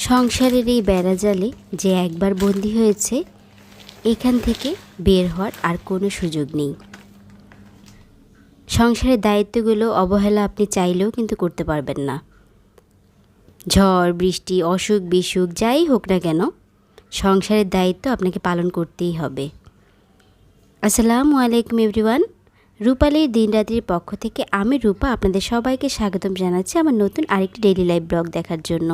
সংসারের এই বেড়াজালে যে একবার বন্দী হয়েছে, এখান থেকে বের হওয়ার আর কোনো সুযোগ নেই। সংসারের দায়িত্বগুলো অবহেলা আপনি চাইলেও কিন্তু করতে পারবেন না। ঝড় বৃষ্টি অসুখ বিসুখ যাই হোক না কেন, সংসারের দায়িত্ব আপনাকে পালন করতেই হবে। আসসালামু আলাইকুম এভরিওয়ান। রূপালীর দিন রাত্রির পক্ষ থেকে আমি রূপা আপনাদের সবাইকে স্বাগতম জানাচ্ছি আমার নতুন আরেকটি ডেইলি লাইফ ব্লগ দেখার জন্য।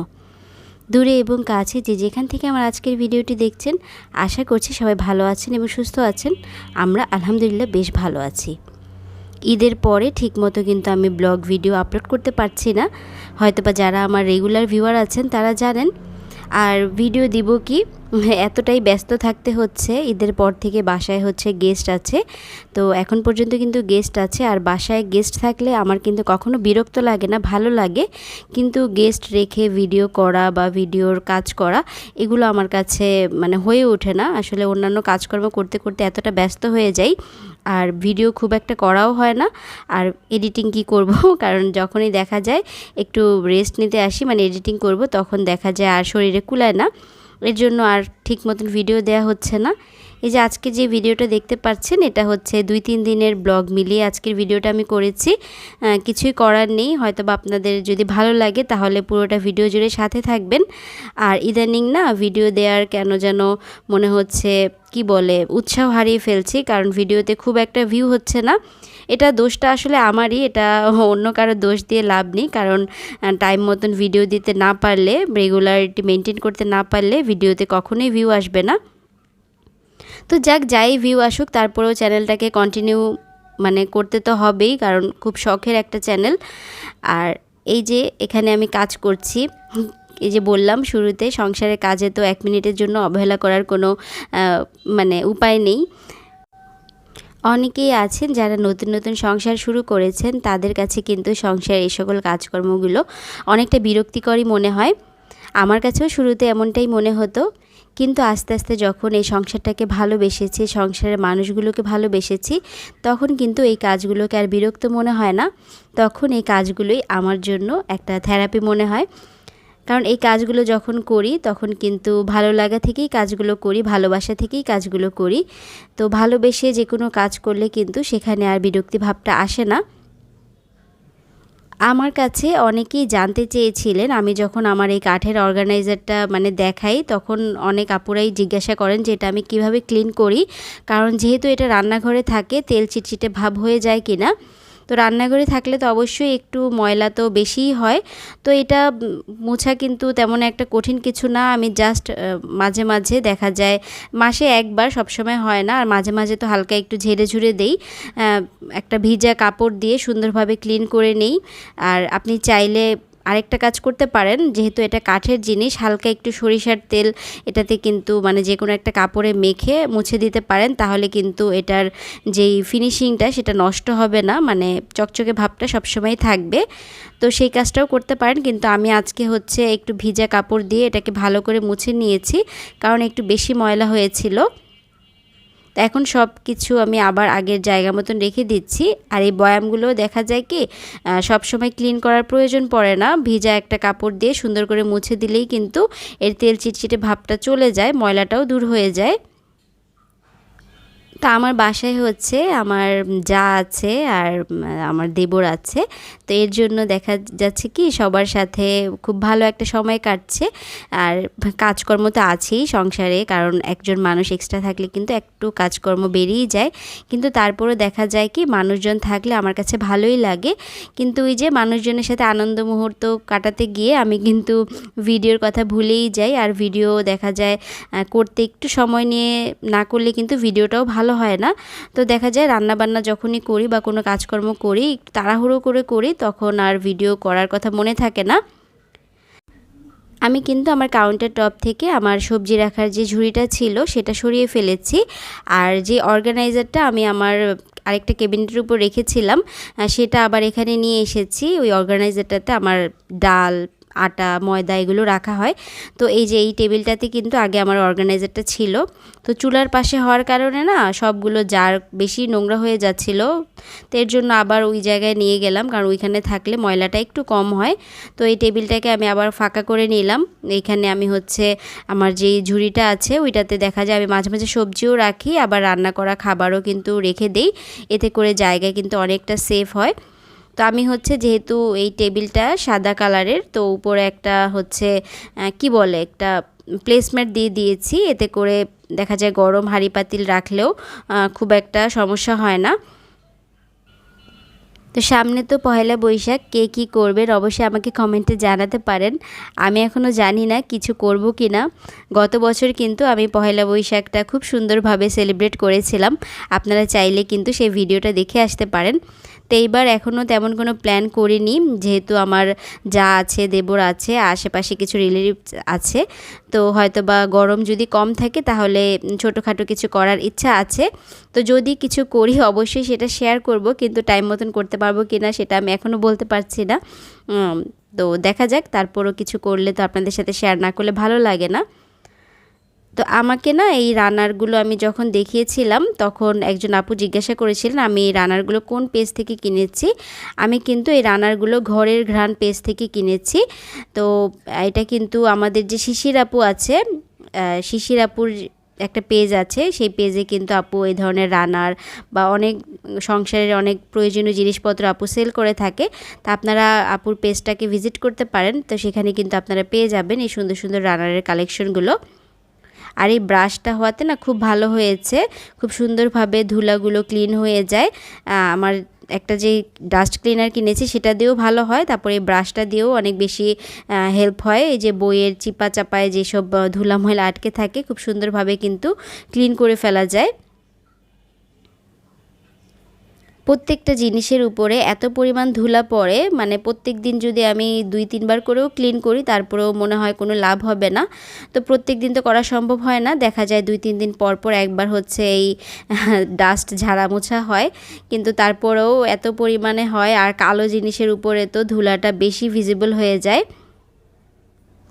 দূরে এবং কাছে যে যেখান থেকে আমার আজকের ভিডিওটি দেখছেন, আশা করছি সবাই ভালো আছেন এবং সুস্থ আছেন। আমরা আলহামদুলিল্লাহ বেশ ভালো আছি। ঈদের পরে ঠিকমতো কিন্তু আমি ব্লগ ভিডিও আপলোড করতে পারছি না, হয়তোবা যারা আমার রেগুলার ভিউয়ার আছেন তারা জানেন। আর ভিডিও দিব কি, এতটাই ব্যস্ত থাকতে হচ্ছে। ঈদের পর থেকে বাসায় গেস্ট আছে, তো এখন পর্যন্ত কিন্তু গেস্ট আছে। আর বাসায় গেস্ট থাকলে আমার কিন্তু কখনো বিরক্ত লাগে না, ভালো লাগে। কিন্তু গেস্ট রেখে ভিডিও করা বা ভিডিওর কাজ করা এগুলো আমার কাছে হয়ে ওঠে না। আসলে অন্যান্য কাজকর্ম করতে করতে এতটা ব্যস্ত হয়ে যাই, আর ভিডিও খুব একটা করাও হয় না। আর এডিটিং কি করব, কারণ যখনই দেখা যায় একটু রেস্ট নিতে আসি, এডিটিং করব, তখন দেখা যায় আর শরীরে কুলায় না। এর জন্য আর ঠিক মতন ভিডিও দেয়া হচ্ছে না। এই যে আজকে যে ভিডিওটা দেখতে পাচ্ছেন, এটা হচ্ছে 2-3 দিনের ব্লগ মিলিয়ে আজকের ভিডিওটা আমি করেছি। কিছুই করার নেই, হয়তো বা আপনাদের যদি ভালো লাগে তাহলে পুরোটা ভিডিও জুড়ে সাথে থাকবেন। আর ইদানিং না ভিডিও দেওয়ার কেন যেন মনে হচ্ছে উৎসাহ হারিয়ে ফেলছি, কারণ ভিডিওতে খুব একটা ভিউ হচ্ছে না। এটা দোষটা আসলে আমারই, এটা অন্য কারো দোষ দিয়ে লাভ নেই। কারণ টাইম মতন ভিডিও দিতে না পারলে, রেগুলারিটি মেনটেন করতে না পারলে ভিডিওতে কখনোই ভিউ আসবে না। তো যাই ভিউ আসুক, তারপরেও চ্যানেলটাকে কন্টিনিউ করতে তো হবেই, কারণ খুব শখের একটা চ্যানেল। আর এই যে এখানে আমি কাজ করছি, এই যে বললাম শুরুতে, সংসারের কাজে তো 1 মিনিটের জন্য অবহেলা করার কোনো উপায় নেই। অনেকেই আছেন যারা নতুন নতুন সংসার শুরু করেছেন, তাদের কাছে কিন্তু সংসারের এই সকল কাজকর্মগুলো অনেকটা বিরক্তিকরই মনে হয়। আমার কাছেও শুরুতে এমনটাই মনে হতো, কিন্তু আস্তে আস্তে যখন এই সংসারটাকে ভালোবেসেছি, সংসারের মানুষগুলোকে ভালোবেসেছি, তখন কিন্তু এই কাজগুলোকে আর বিরক্ত মনে হয় না। তখন এই কাজগুলোই আমার জন্য একটা থেরাপি মনে হয়। কারণ এই কাজগুলো যখন করি তখন কিন্তু ভালো লাগা থেকেই কাজগুলো করি, ভালোবাসা থেকেই কাজগুলো করি। তো ভালোবেসে যে কোনো কাজ করলে কিন্তু সেখানে আর বিরক্তি ভাবটা আসে না। আমার কাছে অনেকেই জানতে চেয়েছিলেন, আমি যখন আমার এই কাঠের অর্গানাইজারটা দেখাই, তখন অনেক আপুরাই জিজ্ঞাসা করেন যে এটা আমি কিভাবে ক্লিন করি। কারণ যেহেতু এটা রান্নাঘরে থাকে, তেল চিটচিটে ভাব হয়ে যায় কিনা। তো রান্নাঘরে থাকলে তো অবশ্যই একটু ময়লা তো বেশিই হয়। তো এটা মোছা কিন্তু তেমন একটা কঠিন কিছু না। আমি জাস্ট মাঝে মাঝে দেখা যায়, মাসে একবার, সবসময় হয় না, আর মাঝে মাঝে তো হালকা একটু ঝেড়ে ঝুড়ে দেই, একটা ভিজা কাপড় দিয়ে সুন্দরভাবে ক্লিন করে নেই। আর আপনি চাইলে আরেকটা কাজ করতে পারেন, যেহেতু এটা কাঠের জিনিস, হালকা একটু সরিষার তেল এটাতে কিন্তু যে কোনো একটা কাপড়ে মেখে মুছে দিতে পারেন। তাহলে কিন্তু এটার যেই ফিনিশিংটা সেটা নষ্ট হবে না, চকচকে ভাবটা সবসময় থাকবে। তো সেই কাজটাও করতে পারেন। কিন্তু আমি আজকে একটু ভিজা কাপড় দিয়ে এটাকে ভালো করে মুছে নিয়েছি, কারণ একটু বেশি ময়লা হয়েছিল। তো এখন সব কিছু আমি আবার আগের জায়গা মতন রেখে দিচ্ছি। আর এই বয়ামগুলো দেখা যায় কি সব সময় ক্লিন করার প্রয়োজন পড়ে না, ভিজা একটা কাপড় দিয়ে সুন্দর করে মুছে দিলেই কিন্তু এর তেল চিটচিটে ভাবটা চলে যায়, ময়লাটাও দূর হয়ে যায়। তা আমার বাসায় আমার যা আছে আর আমার দেবর আছে, তো এর জন্য দেখা যাচ্ছে কি সবার সাথে খুব ভালো একটা সময় কাটছে। আর কাজকর্ম তো আছেই সংসারে, কারণ একজন মানুষ এক্সট্রা থাকলে কিন্তু একটু কাজকর্ম বেরিয়ে যায়। কিন্তু তারপরেও দেখা যায় কি মানুষজন থাকলে আমার কাছে ভালোই লাগে। কিন্তু ওই যে মানুষজনের সাথে আনন্দ মুহূর্ত কাটাতে গিয়ে আমি কিন্তু ভিডিওর কথা ভুলেই যাই। আর ভিডিও দেখা যায় করতে একটু সময় নিয়ে না করলে কিন্তু ভিডিওটাও ভালো হয় না। তো দেখা যায় রান্নাবান্না যখনই করি বা কোনো কাজকর্ম করি, তাড়াহুড়ো করে করি, তখন আর ভিডিও করার কথা মনে থাকে না। আমি কিন্তু আমার কাউন্টার টপ থেকে আমার সবজি রাখার যে ঝুড়িটা ছিল সেটা সরিয়ে ফেলেছি। আর যে অর্গানাইজারটা আমি আমার আরেকটা ক্যাবিনেটের উপর রেখেছিলাম, সেটা আবার এখানে নিয়ে এসেছি। ওই অর্গানাইজারটাতে আমার ডাল, আটা ময়দা এগুলো রাখা হয়। তো এই যে এই টেবিলটাতে কিন্তু আগে আমার অর্গানাইজারটা ছিল, তো চুলার পাশে হওয়ার কারণে না সবগুলো জার বেশি নোংরা হয়ে যাচ্ছিল। তো এর জন্য আবার ওই জায়গায় নিয়ে গেলাম, কারণ ওইখানে থাকলে ময়লাটা একটু কম হয়। তো এই টেবিলটাকে আমি আবার ফাঁকা করে নিলাম। এইখানে আমি হচ্ছে আমার যেই ঝুড়িটা আছে ওইটাতে দেখা যায় আমি মাঝে মাঝে সবজিও রাখি, আবার রান্না করা খাবারও কিন্তু রেখে দেই, এতে করে জায়গা কিন্তু অনেকটা সেফ হয়। তো আমি হচ্ছে যেহেতু এই টেবিলটা সাদা কালারের, তো উপরে একটা হচ্ছে কি বলে একটা প্লেসম্যাট দিয়ে দিয়েছি, এতে করে দেখা যায় গরম হাঁড়ি পাতিল রাখলেও খুব একটা সমস্যা হয় না। তো সামনে তো পয়লা বৈশাখ, কে কী করবেন অবশ্যই আমাকে কমেন্টে জানাতে পারেন। আমি এখনও জানি না কিছু করব কি না। গত বছর কিন্তু আমি পয়লা বৈশাখটা খুব সুন্দরভাবে সেলিব্রেট করেছিলাম, আপনারা চাইলে কিন্তু সেই ভিডিওটা দেখে আসতে পারেন। তো এইবার এখনও তেমন কোনো প্ল্যান করিনি, যেহেতু আমার যা আছে দেবর আছে, আশেপাশে কিছু রিলেটিভ আছে, তো হয়তো বা গরম যদি কম থাকে তাহলে ছোটোখাটো কিছু করার ইচ্ছা আছে। তো যদি কিছু করি অবশ্যই সেটা শেয়ার করব, কিন্তু টাইম মতন করতে পারবো কি না সেটা আমি এখনও বলতে পারছি না। তো দেখা যাক, তারপরও কিছু করলে তো আপনাদের সাথে শেয়ার না করলে ভালো লাগে না। তো আমাকে না এই রানারগুলো আমি যখন দেখিয়েছিলাম তখন একজন আপু জিজ্ঞাসা করেছিলেন আমি এই রানারগুলো কোন পেজ থেকে কিনেছি। আমি কিন্তু এই রানারগুলো ঘরের ঘ্রাণ পেজ থেকে কিনেছি। তো এটা কিন্তু আমাদের যে শিশির আপু আছে, শিশির আপুর একটা পেজ আছে, সেই পেজে কিন্তু আপু এই ধরনের রানার বা অনেক সংসারের অনেক প্রয়োজনীয় জিনিসপত্র আপু সেল করে থাকে। তা আপনারা আপুর পেজটাকে ভিজিট করতে পারেন, তো সেখানে কিন্তু আপনারা পেয়ে যাবেন এই সুন্দর সুন্দর রানারের কালেকশনগুলো। আর এই ব্রাশটা হওয়াতে না খুব ভালো হয়েছে, খুব সুন্দরভাবে ধুলাগুলো ক্লিন হয়ে যায়। আমার একটা যে ডাস্ট ক্লিনার কিনেছি সেটা দিয়েও ভালো হয়, তারপরে এই ব্রাশটা দিয়েও অনেক বেশি হেল্প হয়। এই যে বইয়ের চিপা চাপায় যেসব ধুলা ময়লা আটকে থাকে খুব সুন্দরভাবে কিন্তু ক্লিন করে ফেলা যায়। প্রত্যেকটা জিনিসের উপরে এত পরিমাণ ধুলা পড়ে, মানে প্রত্যেক দিন যদি আমি 2-3 বার করেও ক্লিন করি তারপরেও মনে হয় কোনো লাভ হবে না। তো প্রত্যেক দিন তো করা সম্ভব হয় না, দেখা যায় 2-3 দিন পর পর একবার হচ্ছে এই ডাস্ট ঝাড়া মোছা হয়, কিন্তু তারপরেও এত পরিমাণে হয়। আর কালো জিনিসের উপরে তো ধুলাটা বেশি ভিজিবল হয়ে যায়।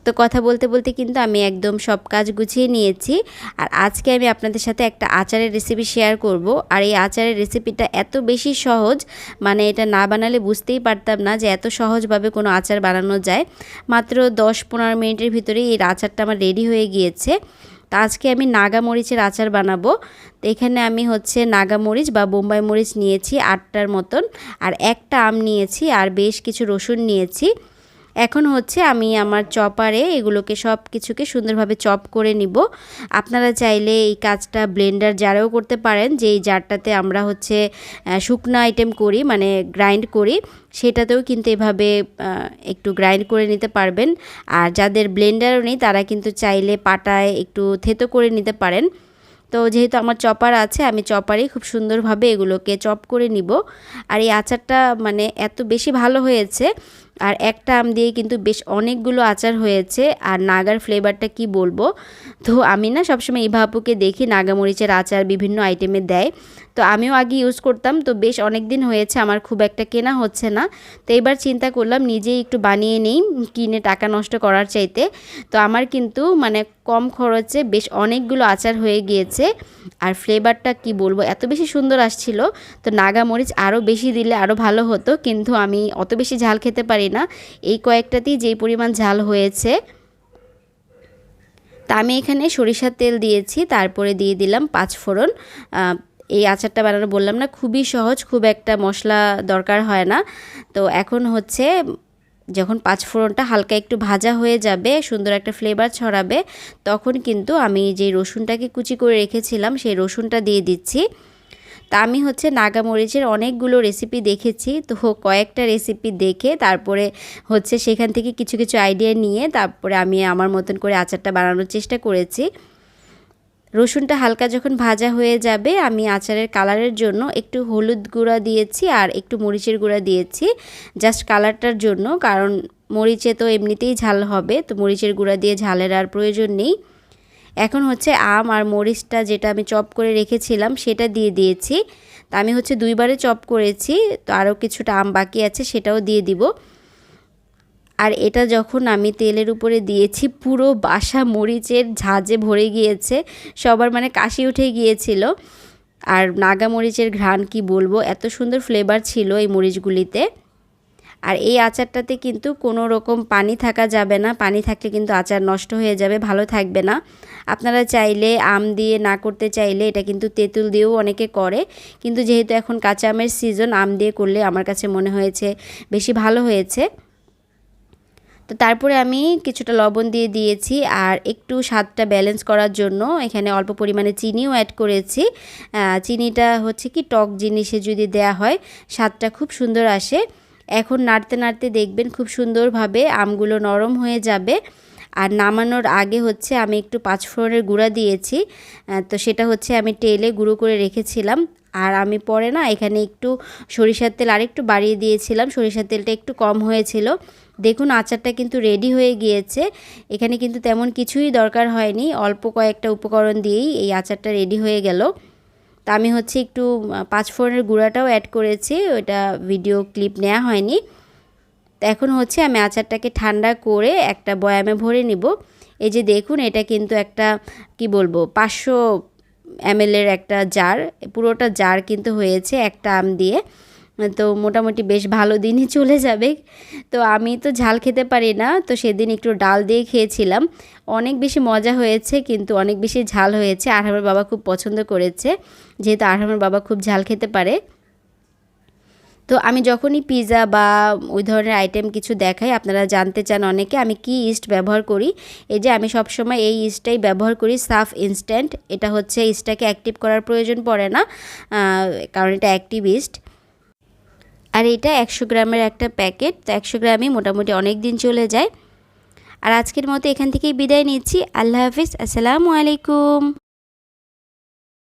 তো কথা বলতে বলতে কিন্তু আমি একদম সব কাজ গুছিয়ে নিয়েছি। আর আজকে আমি আপনাদের সাথে একটা আচারের রেসিপি শেয়ার করব। আর এই আচারের রেসিপিটা এত বেশি সহজ, মানে এটা না বানালে বুঝতেই পারতাম না যে এত সহজভাবে কোনো আচার বানানো যায়। মাত্র 10-15 মিনিটের ভিতরেই এই আচারটা আমার রেডি হয়ে গিয়েছে। তো আজকে আমি নাগা মরিচের আচার বানাবো। তো এখানে আমি হচ্ছে নাগা মরিচ বা বোম্বাই মরিচ নিয়েছি 8টার মতন, আর একটা আম নিয়েছি, আর বেশ কিছু রসুন নিয়েছি। এখন হচ্ছে আমি আমার চপারে এগুলোকে সব কিছুকে সুন্দরভাবে চপ করে নিব। আপনারা চাইলে এই কাজটা ব্লেন্ডার জারেও করতে পারেন, যে এই জারটাতে আমরা হচ্ছে শুকনো আইটেম করি, মানে গ্রাইন্ড করি, সেটাতেও কিন্তু এভাবে একটু গ্রাইন্ড করে নিতে পারবেন। আর যাদের ব্লেন্ডারও নেই তারা কিন্তু চাইলে পাটায় একটু থেতো করে নিতে পারেন। তো যেহেতু আমার চপার আছে, আমি চপারেই খুব সুন্দরভাবে এগুলোকে চপ করে নিব। আর এই আচারটা মানে এত বেশি ভালো হয়েছে, আর একটা আম দিয়ে কিন্তু বেশ অনেকগুলো আচার হয়েছে। আর নাগার ফ্লেভারটা কি বলবো। তো আমি না সবসময় ইভা আপুকে দেখি নাগামরিচের আচার বিভিন্ন আইটেমে দেয়, তো আমিও আগে ইউজ করতাম। তো বেশ অনেক দিন হয়েছে আমার খুব একটা কেনা হচ্ছে না, তো এবার চিন্তা করলাম নিজেই একটু বানিয়ে নিই, কিনে টাকা নষ্ট করার চাইতে। তো আমার কিন্তু মানে কম খরচে বেশ অনেকগুলো আচার হয়ে গিয়েছে। আর ফ্লেভারটা কি বলবো এত বেশি সুন্দর আসছিল। তো নাগামরিচ আরও বেশি দিলে আরও ভালো হতো, কিন্তু আমি অত বেশি ঝাল খেতে পারি না, এই কয়েকটাতেই যেই পরিমাণ ঝাল হয়েছে। তা আমি এখানে সরিষার তেল দিয়েছি, তারপরে দিয়ে দিলাম 5 ফোড়ন। এই আচারটা বানানো বললাম না খুবই সহজ, খুব একটা মশলা দরকার হয় না। তো এখন হচ্ছে যখন 5 ফোড়নটা হালকা একটু ভাজা হয়ে যাবে, সুন্দর একটা ফ্লেভার ছড়াবে, তখন কিন্তু আমি যে রসুনটাকে কুচি করে রেখেছিলাম সেই রসুনটা দিয়ে দিচ্ছি। তা আমি হচ্ছে নাগা মরিচের অনেকগুলো রেসিপি দেখেছি, তো কয়েকটা রেসিপি দেখে তারপরে হচ্ছে সেখান থেকে কিছু কিছু আইডিয়া নিয়ে তারপরে আমি আমার মতন করে আচারটা বানানোর চেষ্টা করেছি। রসুনটা হালকা যখন ভাজা হয়ে যাবে, আমি আচারের কালারের জন্য একটু হলুদ গুঁড়া দিয়েছি আর একটু মরিচের গুঁড়া দিয়েছি, জাস্ট কালারটার জন্য, কারণ মরিচে তো এমনিতেই ঝাল হবে, তো মরিচের গুঁড়া দিয়ে ঝালের আর প্রয়োজন নেই। এখন হচ্ছে আম আর মরিচটা যেটা আমি চপ করে রেখেছিলাম সেটা দিয়ে দিয়েছি। তা আমি হচ্ছে 2 বারে চপ করেছি, তো আরও কিছুটা আম বাকি আছে সেটাও দিয়ে দিব। আর এটা যখন আমি তেলের উপরে দিয়েছি পুরো বাসা মরিচের ঝাঁজে ভরে গিয়েছে, সবার মানে কাশি উঠে গিয়েছিল। আর নাগা মরিচের ঘ্রাণ কি বলবো, এত সুন্দর ফ্লেভার ছিল এই মরিচগুলিতে। আর এই আচারটাতে কিন্তু কোনো রকম পানি থাকা যাবে না, পানি থাকলে কিন্তু আচার নষ্ট হয়ে যাবে, ভালো থাকবে না। আপনারা চাইলে আম দিয়ে না করতে চাইলে এটা কিন্তু তেঁতুল দিয়েও অনেকে করে, কিন্তু যেহেতু এখন কাঁচা আমের সিজন, আম দিয়ে করলে আমার কাছে মনে হয়েছে বেশি ভালো হয়েছে। তো তারপরে আমি কিছুটা লবণ দিয়ে দিয়েছি, আর একটু স্বাদটা ব্যালেন্স করার জন্য এখানে অল্প পরিমাণে চিনিও অ্যাড করেছি। চিনিটা হচ্ছে কি টক জিনিসে যদি দেয়া হয় স্বাদটা খুব সুন্দর আসে। এখন নাড়তে নাড়তে দেখবেন খুব সুন্দরভাবে আমগুলো নরম হয়ে যাবে। আর নামানোর আগে হচ্ছে আমি একটু পাঁচফোড়নের গুঁড়া দিয়েছি, তো সেটা হচ্ছে আমি তেলে গুঁড়ো করে রেখেছিলাম। আর আমি পরে না এখানে একটু সরিষার তেল আরেকটু বাড়িয়ে দিয়েছিলাম, সরিষার তেলটা একটু কম হয়েছিল। দেখুন আচারটা কিন্তু রেডি হয়ে গিয়েছে, এখানে কিন্তু তেমন কিছুই দরকার হয়নি, অল্প কয়েকটা উপকরণ দিয়েই এই আচারটা রেডি হয়ে গেল। তা আমি হচ্ছে একটু পাঁচফোড়নের গুঁড়াটাও অ্যাড করেছি, ওটা ভিডিও ক্লিপ নেওয়া হয়নি। তো এখন হচ্ছে আমি আচারটাকে ঠান্ডা করে একটা বয়ামে ভরে নিব। এই যে দেখুন এটা কিন্তু একটা কি বলবো 500 ml এর একটা জার, পুরোটা জার কিন্তু হয়েছে একটা আম দিয়ে। তো মোটামুটি বেশ ভালো দিনই চলে যাবে। তো আমি তো ঝাল খেতে পারি না, তো সেদিন একটু ডাল দিয়ে খেয়েছিলাম, অনেক বেশি মজা হয়েছে, কিন্তু অনেক বেশি ঝাল হয়েছে। আরহামের বাবা খুব পছন্দ করেছে, যেহেতু আরহামের বাবা খুব ঝাল খেতে পারে। তো আমি যখনই পিৎজা বা ওই ধরনের আইটেম কিছু দেখাই, আপনারা জানতে চান অনেকে আমি কি ইস্ট ব্যবহার করি। এই যে আমি সবসময় এই ইস্টটাই ব্যবহার করি, সাফ ইনস্ট্যান্ট। এটা হচ্ছে ইস্টটাকে অ্যাক্টিভ করার প্রয়োজন পড়ে না, কারণ এটা অ্যাক্টিভ ইস্ট। আর এটা 100 গ্রামের একটা প্যাকেট, তো 100 গ্রামই মোটামুটি অনেক দিন চলে যায়। আর আজকের মতো এখান থেকেই বিদায় নিচ্ছি। আল্লাহ হাফিজ, আসসালামু আলাইকুম।